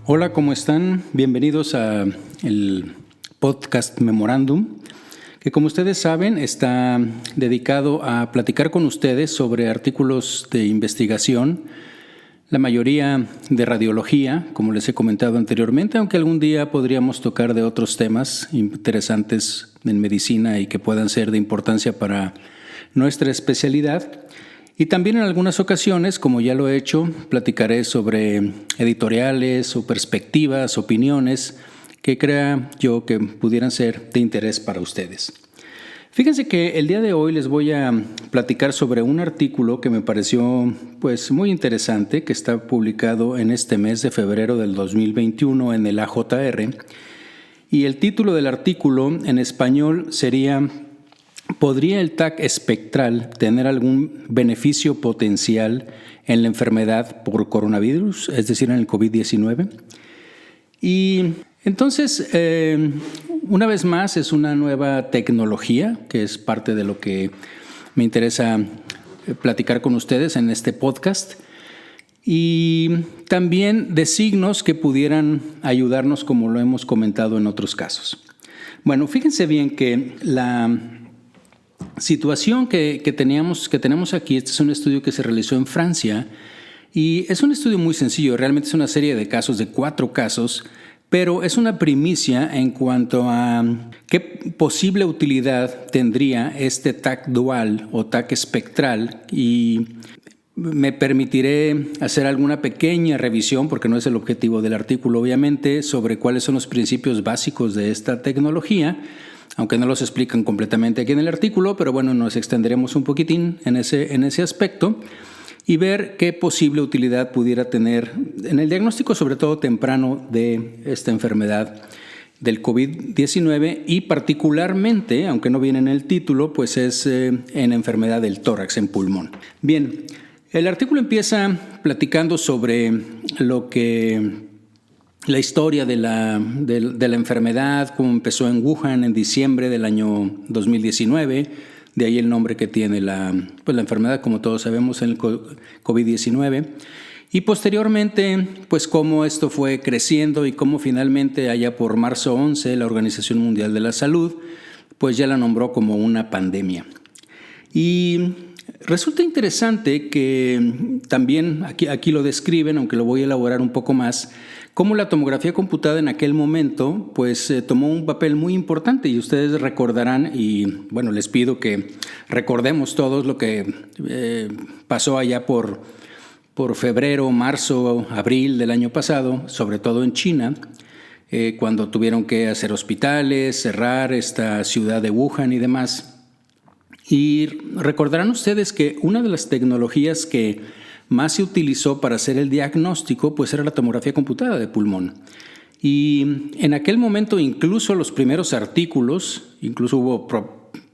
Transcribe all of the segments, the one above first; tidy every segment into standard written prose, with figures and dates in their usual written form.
Hola, ¿cómo están? Bienvenidos a el podcast Memorándum, que como ustedes saben está dedicado a platicar con ustedes sobre artículos de investigación, la mayoría de radiología, como les he comentado anteriormente, aunque algún día podríamos tocar de otros temas interesantes en medicina y que puedan ser de importancia para nuestra especialidad. Y también en algunas ocasiones, como ya lo he hecho, platicaré sobre editoriales o perspectivas, opiniones que crea yo que pudieran ser de interés para ustedes. Fíjense que el día de hoy les voy a platicar sobre un artículo que me pareció muy interesante, que está publicado en este mes de febrero del 2021 en el AJR. Y el título del artículo en español sería: ¿podría el TAC espectral tener algún beneficio potencial en la enfermedad por coronavirus, es decir, en el COVID-19? Y entonces, una vez más, es una nueva tecnología que es parte de lo que me interesa platicar con ustedes en este podcast, y también de signos que pudieran ayudarnos, como lo hemos comentado en otros casos. Bueno, fíjense bien que la situación que tenemos aquí, este es un estudio que se realizó en Francia y es un estudio muy sencillo, realmente es una serie de casos, de 4 casos, pero es una primicia en cuanto a qué posible utilidad tendría este TAC dual o TAC espectral, y me permitiré hacer alguna pequeña revisión, porque no es el objetivo del artículo obviamente, sobre cuáles son los principios básicos de esta tecnología, aunque no los explican completamente aquí en el artículo, pero bueno, nos extenderemos un poquitín en ese aspecto y ver qué posible utilidad pudiera tener en el diagnóstico, sobre todo temprano, de esta enfermedad del COVID-19 y particularmente, aunque no viene en el título, pues es en enfermedad del tórax, en pulmón. Bien, el artículo empieza platicando sobre la historia de la enfermedad, cómo empezó en Wuhan en diciembre del año 2019, de ahí el nombre que tiene la enfermedad, como todos sabemos, en el COVID-19, y posteriormente, pues cómo esto fue creciendo y cómo finalmente, allá por marzo 11, la Organización Mundial de la Salud, pues ya la nombró como una pandemia. Y resulta interesante que también aquí lo describen, aunque lo voy a elaborar un poco más, cómo la tomografía computada en aquel momento pues tomó un papel muy importante, y ustedes recordarán, y bueno, les pido que recordemos todos lo que pasó allá por febrero, marzo, abril del año pasado, sobre todo en China, cuando tuvieron que hacer hospitales, cerrar esta ciudad de Wuhan y demás. Y recordarán ustedes que una de las tecnologías que más se utilizó para hacer el diagnóstico pues era la tomografía computada de pulmón. Y en aquel momento, incluso los primeros artículos, incluso hubo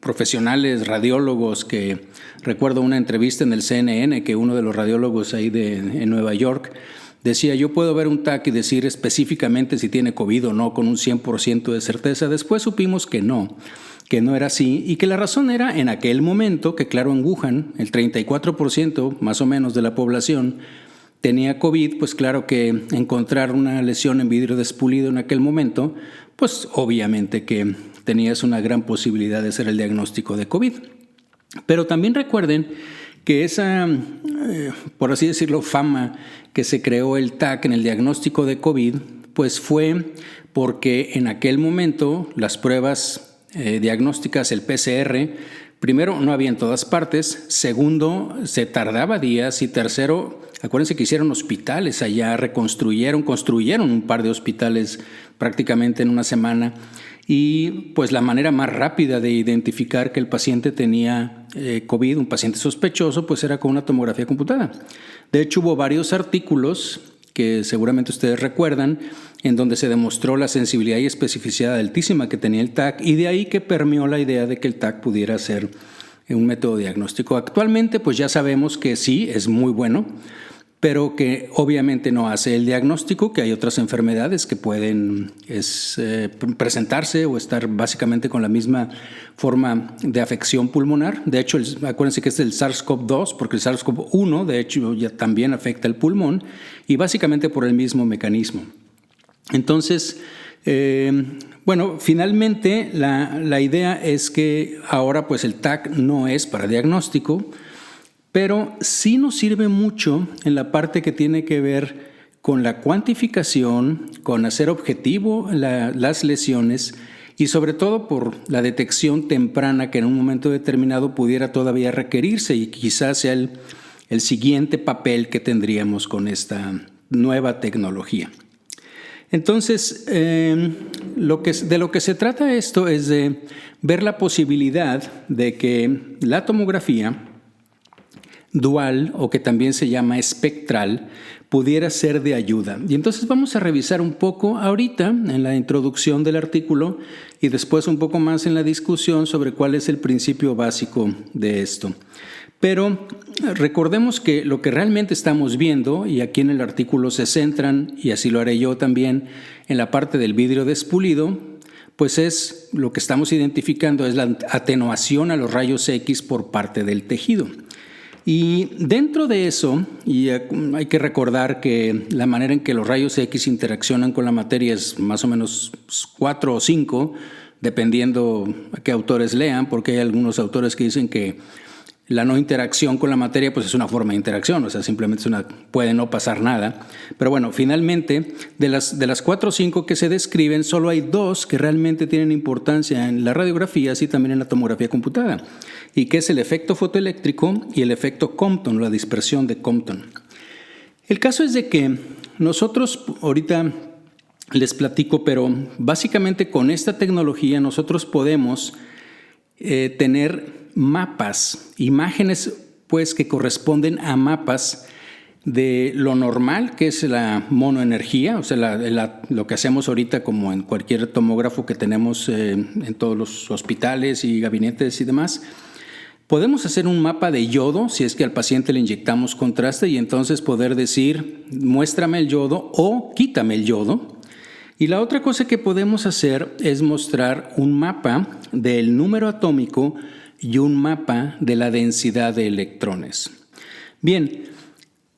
profesionales, radiólogos, que recuerdo una entrevista en el CNN que uno de los radiólogos ahí en Nueva York decía: yo puedo ver un TAC y decir específicamente si tiene COVID o no con un 100% de certeza. Después supimos que no era así, y que la razón era en aquel momento que, claro, en Wuhan el 34% más o menos de la población tenía COVID, pues claro que encontrar una lesión en vidrio despulido en aquel momento, pues obviamente que tenías una gran posibilidad de hacer el diagnóstico de COVID. Pero también recuerden que esa, por así decirlo, fama que se creó el TAC en el diagnóstico de COVID, pues fue porque en aquel momento las pruebas diagnósticas, el PCR, primero, no había en todas partes; segundo, se tardaba días; y tercero, acuérdense que hicieron hospitales allá, construyeron un par de hospitales prácticamente en una semana, y pues la manera más rápida de identificar que el paciente tenía COVID, un paciente sospechoso, pues era con una tomografía computada. De hecho, hubo varios artículos que seguramente ustedes recuerdan, en donde se demostró la sensibilidad y especificidad altísima que tenía el TAC, y de ahí que permeó la idea de que el TAC pudiera ser un método diagnóstico. Actualmente, pues ya sabemos que sí, es muy bueno, pero que obviamente no hace el diagnóstico, que hay otras enfermedades que pueden presentarse o estar básicamente con la misma forma de afección pulmonar. De hecho, acuérdense que es el SARS-CoV-2, porque el SARS-CoV-1 de hecho ya también afecta el pulmón, y básicamente por el mismo mecanismo. Entonces, bueno, finalmente la idea es que ahora pues el TAC no es para diagnóstico, pero sí nos sirve mucho en la parte que tiene que ver con la cuantificación, con hacer objetivo las lesiones y sobre todo por la detección temprana que en un momento determinado pudiera todavía requerirse y quizás sea el siguiente papel que tendríamos con esta nueva tecnología. Entonces, de lo que se trata esto es de ver la posibilidad de que la tomografía dual, o que también se llama espectral, pudiera ser de ayuda. Y entonces vamos a revisar un poco ahorita en la introducción del artículo y después un poco más en la discusión sobre cuál es el principio básico de esto. Pero recordemos que lo que realmente estamos viendo, y aquí en el artículo se centran, y así lo haré yo también, en la parte del vidrio despulido, pues es lo que estamos identificando es la atenuación a los rayos X por parte del tejido. Y dentro de eso, y hay que recordar que la manera en que los rayos X interaccionan con la materia es más o menos 4 o 5, dependiendo a qué autores lean, porque hay algunos autores que dicen que la no interacción con la materia pues es una forma de interacción, o sea, simplemente puede no pasar nada. Pero bueno, finalmente, de las 4 o 5 que se describen, solo hay 2 que realmente tienen importancia en la radiografía, así también en la tomografía computada, y que es el efecto fotoeléctrico y el efecto Compton, la dispersión de Compton. El caso es de que nosotros, ahorita les platico, pero básicamente con esta tecnología nosotros podemos tener mapas, imágenes pues que corresponden a mapas de lo normal, que es la monoenergía, o sea, lo que hacemos ahorita como en cualquier tomógrafo que tenemos en todos los hospitales y gabinetes y demás. Podemos hacer un mapa de yodo si es que al paciente le inyectamos contraste y entonces poder decir, muéstrame el yodo o quítame el yodo. Y la otra cosa que podemos hacer es mostrar un mapa del número atómico y un mapa de la densidad de electrones. Bien,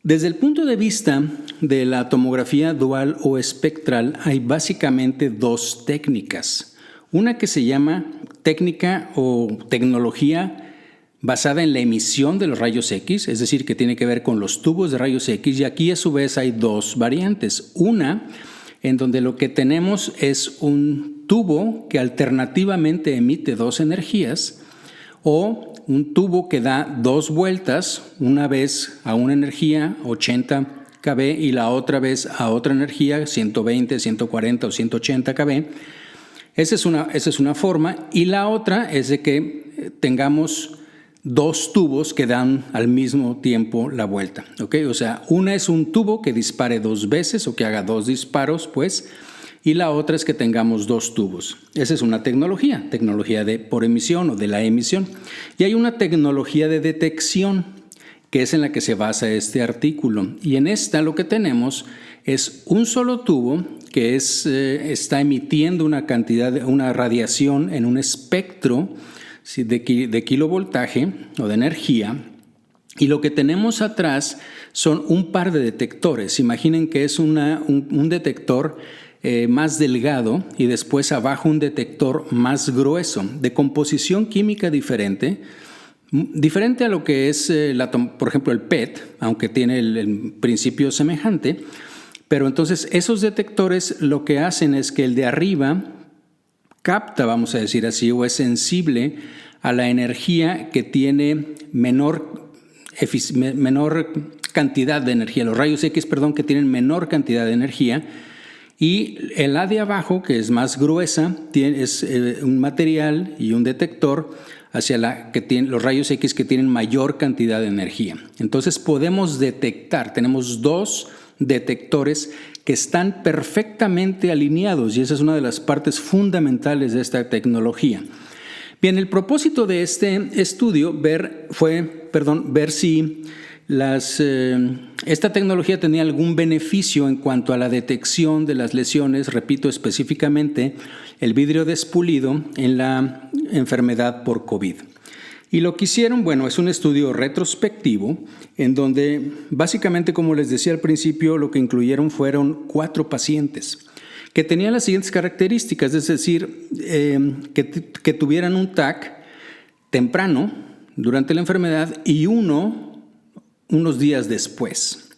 desde el punto de vista de la tomografía dual o espectral hay básicamente 2 técnicas. Una que se llama técnica o tecnología basada en la emisión de los rayos X, es decir, que tiene que ver con los tubos de rayos X, y aquí a su vez hay 2 variantes. Una en donde lo que tenemos es un tubo que alternativamente emite 2 energías, o un tubo que da 2 vueltas, una vez a una energía 80 kb y la otra vez a otra energía 120, 140 o 180 kb. Esa es una forma, y la otra es de que tengamos 2 tubos que dan al mismo tiempo la vuelta, ¿ok? O sea, una es un tubo que dispare 2 veces o que haga 2 disparos, pues, y la otra es que tengamos 2 tubos. Esa es una tecnología por emisión o de la emisión. Y hay una tecnología de detección, que es en la que se basa este artículo. Y en esta lo que tenemos es un solo tubo que está emitiendo una radiación en un espectro de kilovoltaje o de energía, y lo que tenemos atrás son un par de detectores. Imaginen que es un detector más delgado y después abajo un detector más grueso, de composición química diferente a lo que es, por ejemplo, el PET, aunque tiene el principio semejante. Pero entonces esos detectores lo que hacen es que el de arriba capta, vamos a decir así, o es sensible a la energía que tiene menor cantidad de energía, los rayos X, que tienen menor cantidad de energía, y el A de abajo, que es más gruesa, es un material y un detector hacia los rayos X que tienen mayor cantidad de energía. Entonces podemos detectar, tenemos 2 detectores que están perfectamente alineados, y esa es una de las partes fundamentales de esta tecnología. Bien, el propósito de este estudio fue ver si esta tecnología tenía algún beneficio en cuanto a la detección de las lesiones, repito, específicamente el vidrio despulido en la enfermedad por COVID. Y lo que hicieron, es un estudio retrospectivo en donde básicamente, como les decía al principio, lo que incluyeron fueron 4 pacientes. que tenían las siguientes características, es decir, que tuvieran un TAC temprano durante la enfermedad y unos días después.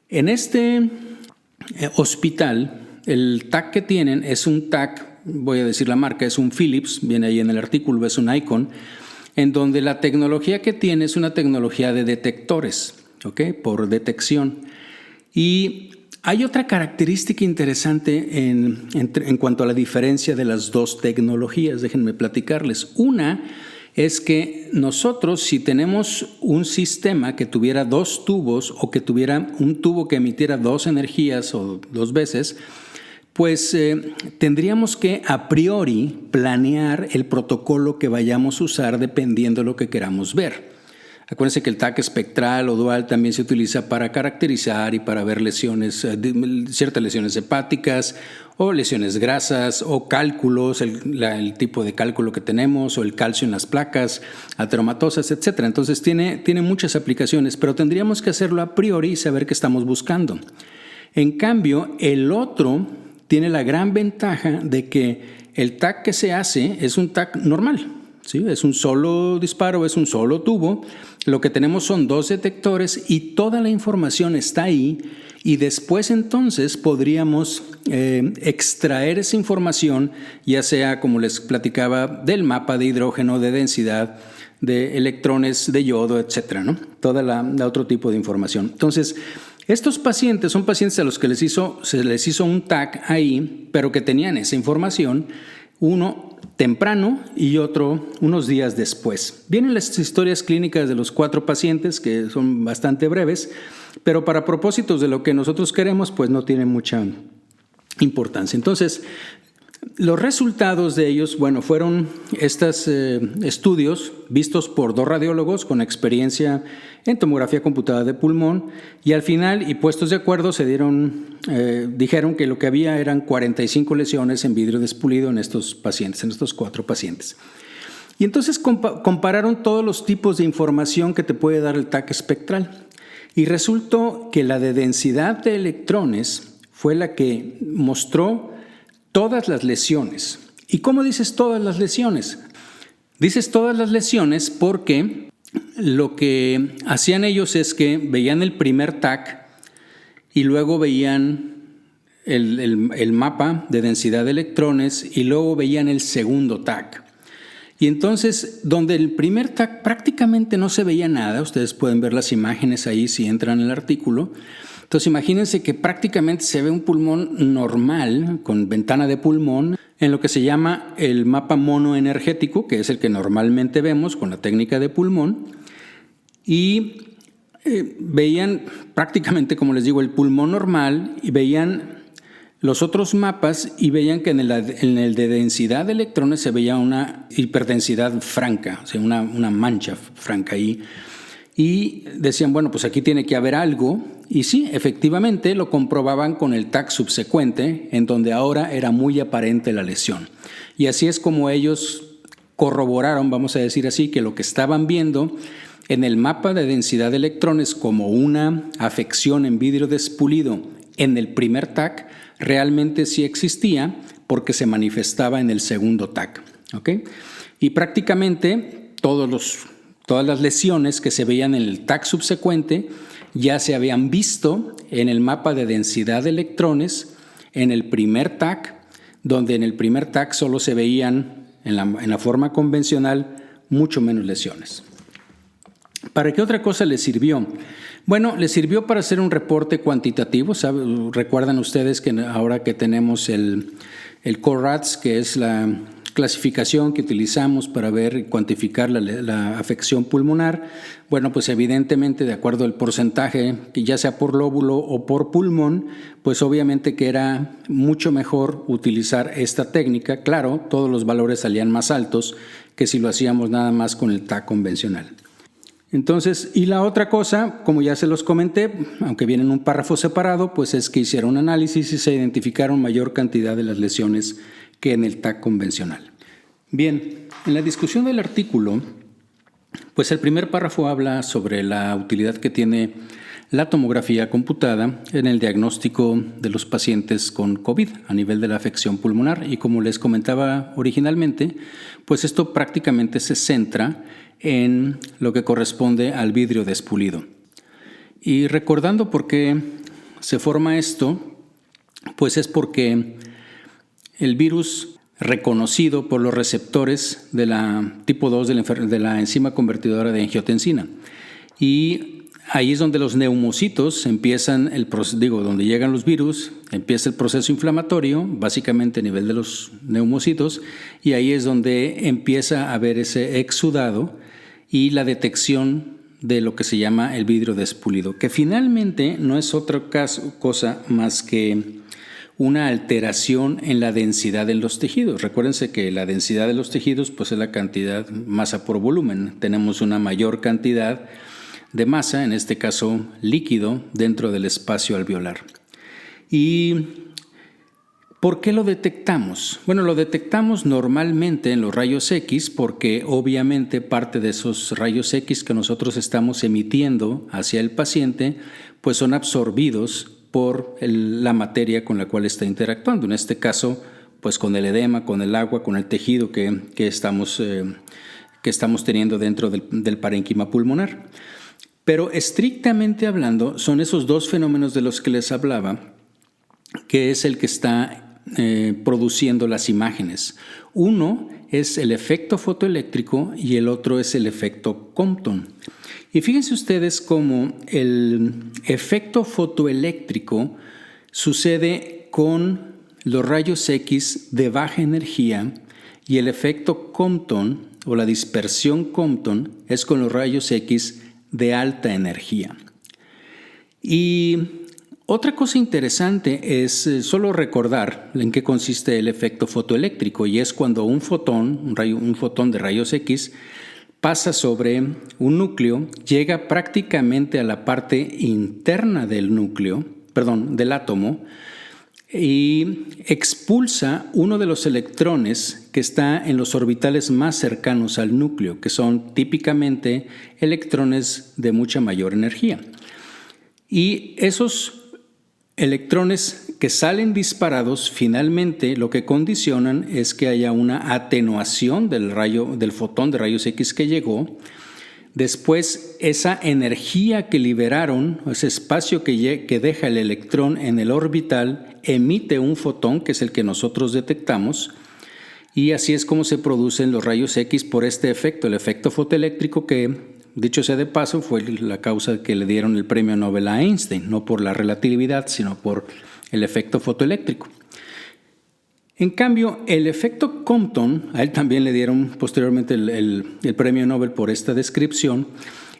En este hospital, el TAC que tienen es un TAC, voy a decir la marca, es un Philips, viene ahí en el artículo, es un Icon, en donde la tecnología que tiene es una tecnología de detectores, ¿ok? Por detección. Y hay otra característica interesante en cuanto a la diferencia de las dos tecnologías, déjenme platicarles. Una es que nosotros, si tenemos un sistema que tuviera dos tubos o que tuviera un tubo que emitiera dos energías o dos veces, pues tendríamos que a priori planear el protocolo que vayamos a usar dependiendo de lo que queramos ver. Acuérdense que el TAC espectral o dual también se utiliza para caracterizar y para ver lesiones, ciertas lesiones hepáticas o lesiones grasas o cálculos, el tipo de cálculo que tenemos o el calcio en las placas ateromatosas, etc. Entonces tiene muchas aplicaciones, pero tendríamos que hacerlo a priori y saber qué estamos buscando. En cambio, el otro tiene la gran ventaja de que el TAC que se hace es un TAC normal. ¿Sí? Es un solo disparo, es un solo tubo. Lo que tenemos son dos detectores y toda la información está ahí y después entonces podríamos extraer esa información, ya sea, como les platicaba, del mapa de hidrógeno, de densidad, de electrones, de yodo, etcétera, ¿no? Toda la otro tipo de información. Entonces, estos pacientes son pacientes a los que se les hizo un TAC ahí, pero que tenían esa información, uno temprano y otro unos días después. Vienen las historias clínicas de los 4 pacientes, que son bastante breves, pero para propósitos de lo que nosotros queremos, pues no tienen mucha importancia. Entonces, los resultados de ellos, bueno, fueron estos estudios vistos por 2 radiólogos con experiencia en tomografía computada de pulmón y al final, y puestos de acuerdo, dijeron que lo que había eran 45 lesiones en vidrio despulido en estos pacientes, en estos 4 pacientes. Y entonces compararon todos los tipos de información que te puede dar el TAC espectral y resultó que la de densidad de electrones fue la que mostró todas las lesiones. ¿Y cómo dices todas las lesiones? Dices todas las lesiones porque lo que hacían ellos es que veían el primer TAC y luego veían el mapa de densidad de electrones y luego veían el segundo TAC. Y entonces, donde el primer TAC prácticamente no se veía nada, ustedes pueden ver las imágenes ahí si entran en el artículo. Entonces imagínense que prácticamente se ve un pulmón normal, con ventana de pulmón, en lo que se llama el mapa monoenergético, que es el que normalmente vemos con la técnica de pulmón, y veían prácticamente, como les digo, el pulmón normal, y veían los otros mapas y veían que en el de densidad de electrones se veía una hiperdensidad franca, o sea, una mancha franca ahí. Y decían, bueno, pues aquí tiene que haber algo. Y sí, efectivamente lo comprobaban con el TAC subsecuente, en donde ahora era muy aparente la lesión. Y así es como ellos corroboraron, vamos a decir así, que lo que estaban viendo en el mapa de densidad de electrones como una afección en vidrio despulido en el primer TAC, realmente sí existía porque se manifestaba en el segundo TAC. ¿Okay? Y prácticamente todas las lesiones que se veían en el TAC subsecuente ya se habían visto en el mapa de densidad de electrones en el primer TAC, donde en el primer TAC solo se veían en la forma convencional mucho menos lesiones. ¿Para qué otra cosa les sirvió? Bueno, les sirvió para hacer un reporte cuantitativo. Recuerdan ustedes que ahora que tenemos el CORADS, que es la clasificación que utilizamos para ver y cuantificar la afección pulmonar, bueno, pues evidentemente de acuerdo al porcentaje, que ya sea por lóbulo o por pulmón, pues obviamente que era mucho mejor utilizar esta técnica. Claro, todos los valores salían más altos que si lo hacíamos nada más con el TAC convencional. Entonces, y la otra cosa, como ya se los comenté, aunque viene en un párrafo separado, pues es que hicieron un análisis y se identificaron mayor cantidad de las lesiones que en el TAC convencional. Bien, en la discusión del artículo, pues el primer párrafo habla sobre la utilidad que tiene la tomografía computada en el diagnóstico de los pacientes con COVID a nivel de la afección pulmonar. Y como les comentaba originalmente, pues esto prácticamente se centra en lo que corresponde al vidrio despulido. Y recordando por qué se forma esto, pues es porque el virus reconocido por los receptores de la tipo 2 de la enzima convertidora de angiotensina. Y ahí es donde los neumocitos empiezan donde llegan los virus, empieza el proceso inflamatorio, básicamente a nivel de los neumocitos, y ahí es donde empieza a haber ese exudado y la detección de lo que se llama el vidrio despulido, que finalmente no es otra cosa más que una alteración en la densidad en los tejidos. Recuérdense que la densidad de los tejidos pues, es la cantidad masa por volumen. Tenemos una mayor cantidad de masa, en este caso líquido, dentro del espacio alveolar. ¿Y por qué lo detectamos? Bueno, lo detectamos normalmente en los rayos X porque obviamente parte de esos rayos X que nosotros estamos emitiendo hacia el paciente pues son absorbidos por la materia con la cual está interactuando. En este caso, pues con el edema, con el agua, con el tejido que estamos teniendo dentro del parénquima pulmonar. Pero estrictamente hablando, son esos dos fenómenos de los que les hablaba, que es el que está produciendo las imágenes. Uno es el efecto fotoeléctrico y el otro es el efecto Compton. Y fíjense ustedes cómo el efecto fotoeléctrico sucede con los rayos X de baja energía y el efecto Compton o la dispersión Compton es con los rayos X de alta energía. Y otra cosa interesante es solo recordar en qué consiste el efecto fotoeléctrico, y es cuando un fotón de rayos X pasa sobre un núcleo, llega prácticamente a la parte interna del átomo, y expulsa uno de los electrones que está en los orbitales más cercanos al núcleo, que son típicamente electrones de mucha mayor energía. Y esos electrones que salen disparados finalmente lo que condicionan es que haya una atenuación del fotón de rayos X que llegó. Después, esa energía que liberaron, ese espacio que deja el electrón en el orbital, emite un fotón, que es el que nosotros detectamos, y así es como se producen los rayos X por este efecto, el efecto fotoeléctrico, que, dicho sea de paso, fue la causa que le dieron el premio Nobel a Einstein, no por la relatividad, sino por el efecto fotoeléctrico. En cambio, el efecto Compton, a él también le dieron posteriormente el premio Nobel por esta descripción.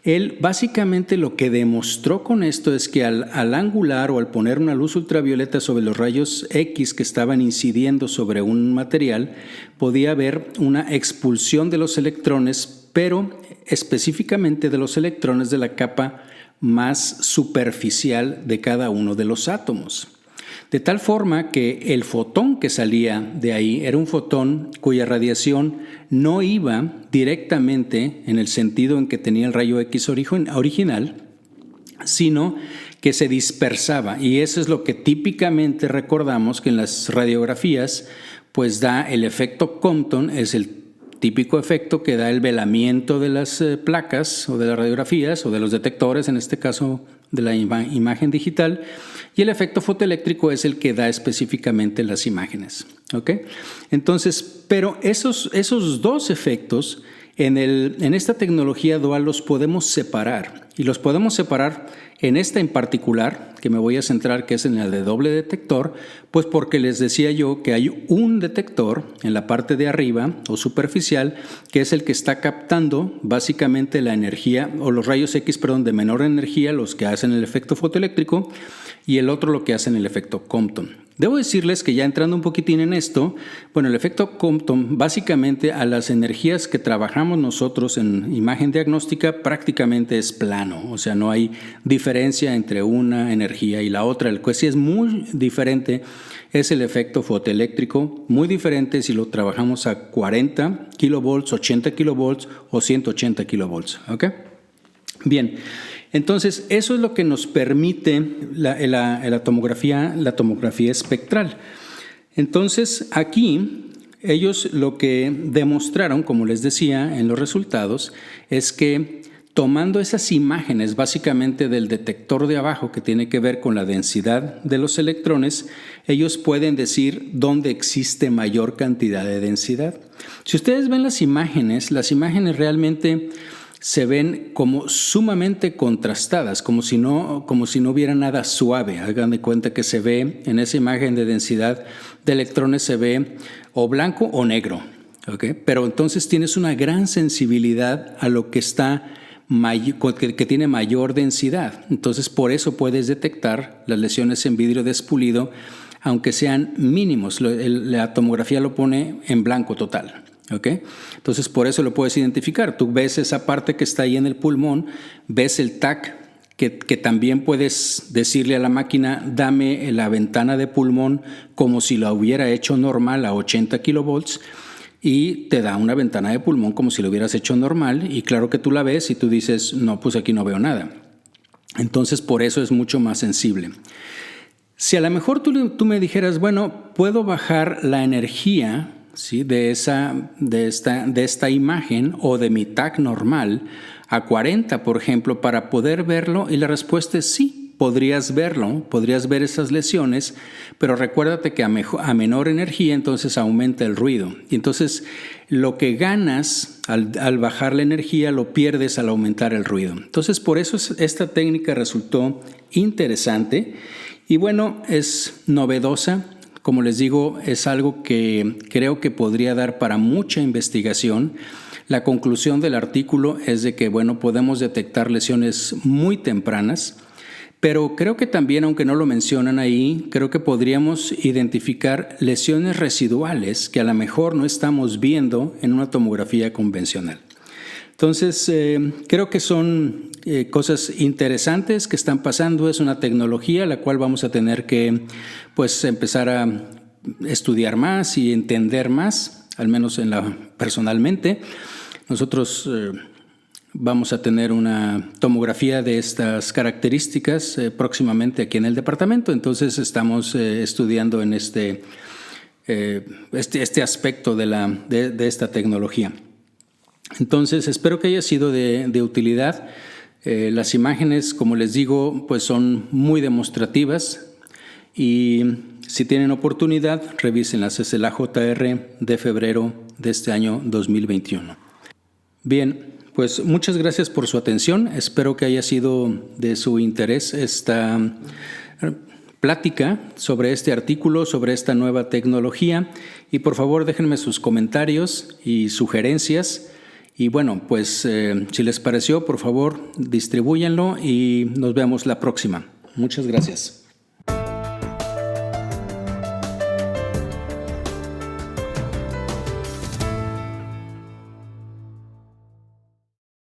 Él básicamente lo que demostró con esto es que al angular o al poner una luz ultravioleta sobre los rayos X que estaban incidiendo sobre un material, podía haber una expulsión de los electrones, pero específicamente de los electrones de la capa más superficial de cada uno de los átomos. De tal forma que el fotón que salía de ahí era un fotón cuya radiación no iba directamente en el sentido en que tenía el rayo X original, sino que se dispersaba. Y eso es lo que típicamente recordamos que en las radiografías pues da el efecto Compton, es el típico efecto que da el velamiento de las placas o de las radiografías o de los detectores, en este caso de la imagen digital, y el efecto fotoeléctrico es el que da específicamente las imágenes. ¿Okay? Entonces, pero esos dos efectos en esta tecnología dual los podemos separar, y los podemos separar en esta en particular, que me voy a centrar, que es en el de doble detector, pues porque les decía yo que hay un detector en la parte de arriba o superficial, que es el que está captando básicamente la energía o los rayos X, de menor energía, los que hacen el efecto fotoeléctrico, y el otro lo que hacen el efecto Compton. Debo decirles que ya entrando un poquitín en esto, bueno, el efecto Compton básicamente a las energías que trabajamos nosotros en imagen diagnóstica prácticamente es plano, o sea, no hay diferencia entre una energía y la otra. El que sí es muy diferente es el efecto fotoeléctrico, muy diferente si lo trabajamos a 40 kilovolts, 80 kilovolts o 180 kilovolts, ¿ok? Bien, entonces eso es lo que nos permite la tomografía espectral. Entonces aquí ellos lo que demostraron, como les decía en los resultados, es que tomando esas imágenes básicamente del detector de abajo que tiene que ver con la densidad de los electrones, ellos pueden decir dónde existe mayor cantidad de densidad. Si ustedes ven las imágenes realmente se ven como sumamente contrastadas, como si no hubiera nada suave. Hagan de cuenta que se ve en esa imagen de densidad de electrones, se ve o blanco o negro, ¿okay? Pero entonces tienes una gran sensibilidad a lo que está que tiene mayor densidad. Entonces por eso puedes detectar las lesiones en vidrio despulido, aunque sean mínimos. La tomografía lo pone en blanco total. ¿Okay? Entonces por eso lo puedes identificar. Tú ves esa parte que está ahí en el pulmón, ves el TAC, que también puedes decirle a la máquina, dame la ventana de pulmón como si la hubiera hecho normal a 80 kilovolts, y te da una ventana de pulmón como si lo hubieras hecho normal, y claro que tú la ves y tú dices, no, pues aquí no veo nada. Entonces por eso es mucho más sensible. Si a lo mejor tú me dijeras, bueno, puedo bajar la energía, ¿sí?, de esta imagen o de mi TAC normal a 40, por ejemplo, para poder verlo, y la respuesta es sí. Podrías verlo, podrías ver esas lesiones, pero recuérdate que a menor energía entonces aumenta el ruido. Y entonces lo que ganas al bajar la energía lo pierdes al aumentar el ruido. Entonces por eso esta técnica resultó interesante y bueno, es novedosa. Como les digo, es algo que creo que podría dar para mucha investigación. La conclusión del artículo es de que bueno, podemos detectar lesiones muy tempranas. Pero creo que también, aunque no lo mencionan ahí, creo que podríamos identificar lesiones residuales que a lo mejor no estamos viendo en una tomografía convencional. Entonces, creo que son cosas interesantes que están pasando. Es una tecnología la cual vamos a tener que empezar a estudiar más y entender más, al menos personalmente. Nosotros vamos a tener una tomografía de estas características próximamente aquí en el departamento. Entonces estamos estudiando en este aspecto de esta tecnología. Entonces espero que haya sido de utilidad. Las imágenes, como les digo, pues son muy demostrativas y si tienen oportunidad, revísenlas. Es el AJR de febrero de este año 2021. Bien. Pues muchas gracias por su atención. Espero que haya sido de su interés esta plática sobre este artículo, sobre esta nueva tecnología. Y por favor déjenme sus comentarios y sugerencias. Y bueno, pues si les pareció, por favor distribúyanlo y nos vemos la próxima. Muchas gracias.